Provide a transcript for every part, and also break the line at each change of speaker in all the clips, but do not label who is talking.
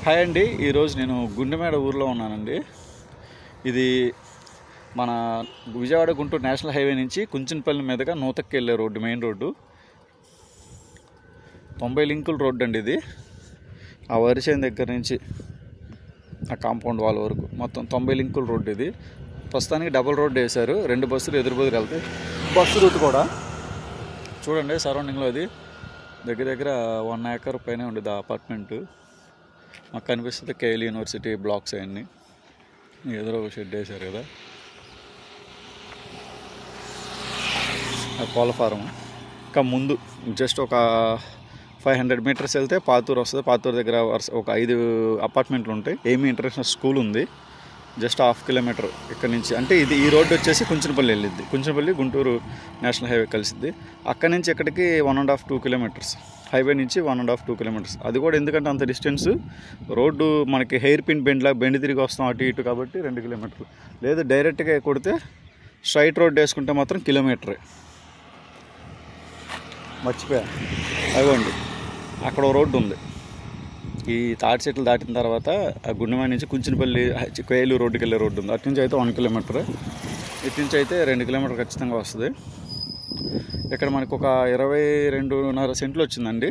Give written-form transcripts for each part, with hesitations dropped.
Hi అండి. ఈరోజు నేను గుండెమేడ ఊర్లో ఉన్నానండి. ఇది మన విజయవాడ గుంటూరు నేషనల్ హైవే నుంచి కుంచినపల్లి మీదుగా నూతక్కి వెళ్ళే రోడ్డు, మెయిన్ రోడ్డు. 90 లింకుల రోడ్డు అండి ఇది. ఆ వరిచేను దగ్గర నుంచి ఆ కాంపౌండ్ వాల్ వరకు మొత్తం 90 లింకుల రోడ్డు ఇది. ప్రస్తుతానికి డబుల్ రోడ్డు వేశారు, 2 బస్సులు ఎదురు వెళ్తాయి. బస్సు రూట్ కూడా చూడండి. సరౌండింగ్లో అది దగ్గర 1 ఏకర్ పైన ఉండేది ఆ అపార్ట్మెంటు. మాకు కనిపిస్తుంది కేఎల్ యూనివర్సిటీ బ్లాక్స్ అవన్నీ. ఎదురు ఒక షెడ్ వేశారు కదా, కోళ్ళ ఫారం. ఇంకా ముందు జస్ట్ ఒక 500 మీటర్స్ వెళ్తే పాతూరు వస్తుంది. పాతూరు దగ్గర ఒక 5 అపార్ట్మెంట్లు ఉంటాయి. ఏమీ ఇంటర్నేషనల్ స్కూల్ ఉంది జస్ట్ 1/2 కిలోమీటర్ ఇక్కడ నుంచి. అంటే ఇది ఈ రోడ్డు వచ్చేసి కుంచినపల్లి వెళ్ళిద్ది. Kunchinapalli Guntur national highway కలిసిద్ది. అక్కడి నుంచి ఇక్కడికి 1.5-2 కిలోమీటర్స్. హైవే నుంచి 1.5-2 కిలోమీటర్స్. అది కూడా ఎందుకంటే అంత డిస్టెన్స్. రోడ్డు మనకి హెయిర్ పిన్ బెండ్ తిరిగి వస్తాం అటు ఇటు కాబట్టి 2 కిలోమీటర్లు. లేదు డైరెక్ట్గా కొడితే స్ట్రైట్ రోడ్ వేసుకుంటే మాత్రం కిలోమీటరే. మర్చిపోయా, అదిగోండి అక్కడ రోడ్డు ఉంది. ఈ తాటి చెట్లు దాటిన తర్వాత ఆ గుండెమేడ నుంచి కుంచినపల్లి కేఎల్ రోడ్డుకి వెళ్ళే రోడ్డు ఉంది. అటు నుంచి అయితే 1 కిలోమీటర్, ఇటు నుంచి అయితే 2 కిలోమీటర్ ఖచ్చితంగా వస్తుంది. ఇక్కడ మనకు ఒక 22.5 సెంట్లు వచ్చిందండి.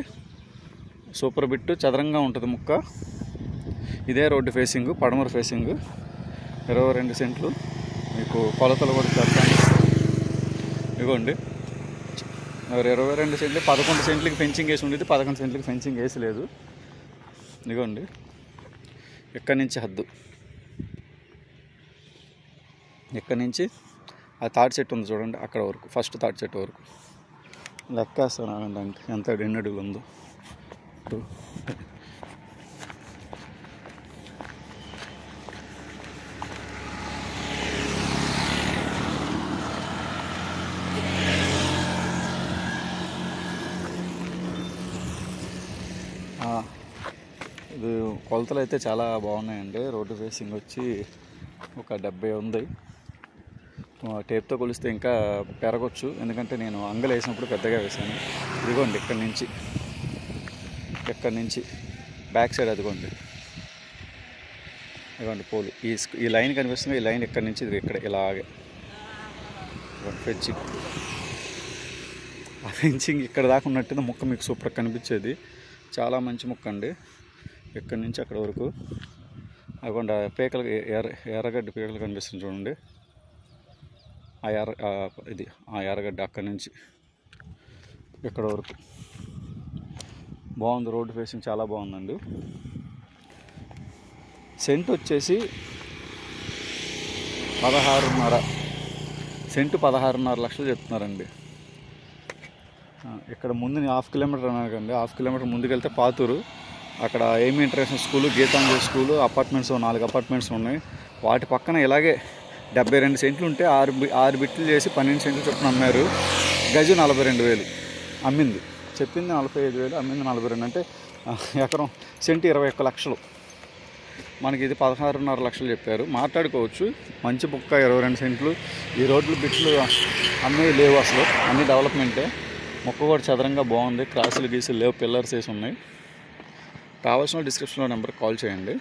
సూపర్ బిట్, చదరంగా ఉంటుంది ముక్క. ఇదే రోడ్డు ఫేసింగ్, పడమర ఫేసింగ్. 22 సెంట్లు. మీకు కొలతలు కూడా చెప్తాను. ఇదిగోండి 22 సెంట్లు. 11 సెంట్లకి ఫెన్సింగ్ వేసి ఉండేది, 11 సెంట్లకి ఫెన్సింగ్ వేసి లేదు. ఇదిగోండి ఇక్కడి నుంచి హద్దు. ఇక్కడి నుంచి ఆ తాటి చెట్టు ఉంది చూడండి, అక్కడ వరకు, ఫస్ట్ తాటి చెట్టు వరకు లెక్కేస్తాను. అంటే ఎంత ఎన్ని అడుగులు ఉందో. ఇది కొలతలు అయితే చాలా బాగున్నాయండి. రోడ్డు ఫేసింగ్ వచ్చి ఒక 70 ఉంది. టేప్తో కొలిస్తే ఇంకా పెరగచ్చు, ఎందుకంటే నేను అంగలు వేసినప్పుడు పెద్దగా వేసాను. ఇదిగోండి ఇక్కడి నుంచి బ్యాక్ సైడ్ అదిగోండి, ఇదిగోండి పోలు. ఈ లైన్ కనిపిస్తుంది. ఈ లైన్ ఇక్కడి నుంచి ఇది ఇక్కడ ఇలాగే ఫెన్సింగ్. ఆ ఫెన్సింగ్ ఇక్కడ దాకా ఉన్నట్టు ముక్క మీకు సూపర్ కనిపించేది. చాలా మంచి ముక్క అండి. ఇక్కడి నుంచి అక్కడ వరకు అదిగోండి పీకలు, ఎర్రగడ్డ పీకలు కనిపిస్తుంది చూడండి. ఆ ఎర్రగడ్డ అక్కడి నుంచి ఇక్కడ వరకు బాగుంది. రోడ్డు ఫేసింగ్ చాలా బాగుందండి. సెంట్ వచ్చేసి 16.5 సెంటు 16.5 లక్షలు చెప్తున్నారండి. ఇక్కడ ముందు 1/2 కిలోమీటర్ అన్నారు కండి. 1/2 కిలోమీటర్ ముందుకెళ్తే పాతూరు. అక్కడ ఏమీ international school, Geetanjali school, apartments 4 apartments ఉన్నాయి. వాటి పక్కన ఇలాగే 72 సెంట్లు ఉంటే 6 బిట్లు చేసి 12 సెంట్లు చొప్పున అమ్మారు. గజు 42,000 అమ్మింది. చెప్పింది 45,000, అమ్మింది 42. అంటే ఎకరం సెంటు 21 లక్షలు. మనకి ఇది 16.5 లక్షలు చెప్పారు. మాట్లాడుకోవచ్చు. మంచి బుక్క, 22 సెంట్లు. ఈ రోడ్లు బిట్లు అమ్మేవి లేవు అసలు, అన్నీ డెవలప్మెంటే. మొక్క కూడా చదరంగా బాగుంది. క్రాసులు గీసులు లేవు, పిల్లర్స్ వేసి ఉన్నాయి. కావాల్సిన డిస్క్రిప్షన్లో నెంబర్కి కాల్ చేయండి.